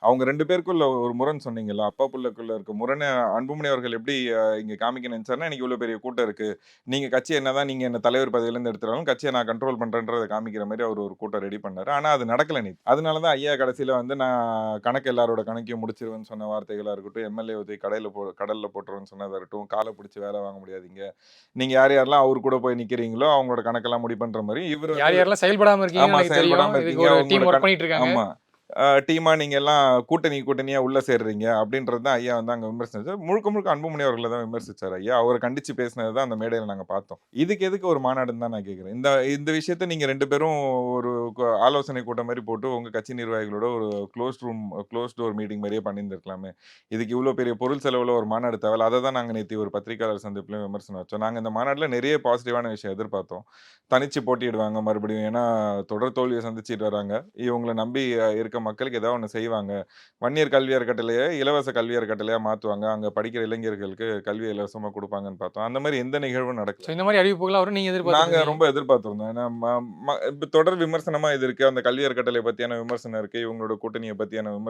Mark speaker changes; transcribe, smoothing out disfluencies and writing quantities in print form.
Speaker 1: அவங்க 2 பேருக்குள்ள ஒரு முரண் சொன்னீங்கல்ல, அப்பா புள்ளக்குள்ள இருக்க முரண அன்புமணி அவர்கள் எப்படி இங்க காமிக்க நெனச்சாருன்னா, "இன்னைக்கு இவ்ளோ பெரிய கூட்டம் இருக்கு. நீங்க கட்சி என்னதான் நீங்க என்ன தலைவர் பதவியிலேருந்து எடுத்துட்டாலும், கட்சிய நான் கண்ட்ரோல் பண்றேன்றத காமிக்கிற மாரி அவரு ஒரு கூட்டம் ரெடி பண்ணாரு. ஆனா அது நடக்கல நேத்து. அதனால தான் ஐயா கடைசியில வந்து நான் கணக்கு எல்லாரோட கணக்கையும் முடிச்சிருவேன்னு சொன்ன வார்த்தைகளா இருக்கட்டும், எம்எல்ஏ தூக்கி கடல்ல போட்டுருவேன்னு சொன்னதா இருக்கட்டும், கால புடிச்சு வேல வாங்க முடியாதீங்க. நீங்க யார் யாரெல்லாம் அவரு கூட போய் நிக்கிறீங்களோ, அவங்களோட கணக்கெல்லாம் முடிப்பேன்ற மாரி, இவரு
Speaker 2: யார்
Speaker 1: வந்து
Speaker 2: யாரெல்லாம் செயல்படாம இருக்கீங்கன்னு
Speaker 1: ஆமா
Speaker 2: எனக்கு தெரியும்.
Speaker 1: செயல்படாம
Speaker 2: இதுக்கு
Speaker 1: இருக்கீங்க.
Speaker 2: ஒரு
Speaker 1: உங்களோட
Speaker 2: டீம் ஒர்க் பண்ணிட்டு இருக்காங்க.
Speaker 1: ஆமா. டீமா நீங்க எல்லாம் கூட்டணியா உள்ள சேர்றீங்க அப்படின்றது தான் ஐயா வந்து அங்க விமர்சிச்சாரு. முழுக்க முழுக்க அன்புமணி அவர்கள தான் விமர்சிச்சாரு ஐயா. அவர கண்டிச்சு பேசினது தான் அந்த மேடையில நாங்க பார்த்தோம். இதுக்கு எதுக்கு ஒரு மாநாடுன்னு தான் நான் கேட்கிறேன். இந்த இந்த விஷயத்த நீங்க 2 பேரும் ஒரு ஆலோசனை கூட்டம் மாரி போட்டு உங்க கட்சி நிர்வாகிகளோட ஒரு க்ளோஸ் டோர் மீட்டிங் மாரியே பண்ணியிருந்திருக்கலாமே. இதுக்கு இவ்ளோ பெரிய பொருள் செலவுல ஒரு மாநாடு தேவையில்ல. அத தான் நாங்க நேத்து ஒரு பத்திரிக்கையாளர் சந்திப்புலயும் விமர்சனம் வச்சோம். நாங்க இந்த மாநாடுல நிறைய பாசிட்டிவான விஷயம் எதிர்பார்த்தோம். தனிச்சு போட்டியிடுவாங்க மறுபடியும். ஏன்னா தொடர் தோல்விய சந்திச்சுட்டு வராங்க. இவங்கள நம்பி இருக்க மக்களுக்கு ஏதாவது ஒண்ணு செய்வாங்க. வன்னியர் கல்வி அறக்கட்டளைய இலவச கல்வி அறக்கட்டளையா மாத்துவாங்க. அங்க படிக்கிற இளைஞர்களுக்கு கல்விய இலவசமா குடுப்பாங்கன்னு பார்த்தோம். அந்த மாரி எந்த நிகழ்வும் நடக்கல.
Speaker 2: ஸோ இந்த மாரி அறிவிப்புகள வரும் நீங்க எதிர்பார்த்துட்டு
Speaker 1: நாங்க
Speaker 2: இருந்தீங்க.
Speaker 1: ரொம்ப எதிர்பார்த்திருந்தோம். ஏன்னா இப்ப தொடர் விமர்சனமா இது இருக்கு. அந்த கல்வி அறக்கட்டளை பத்தியான விமர்சனம் இருக்கு. இவங்களோட கூட்டணிய பத்தியான விமர்சனம்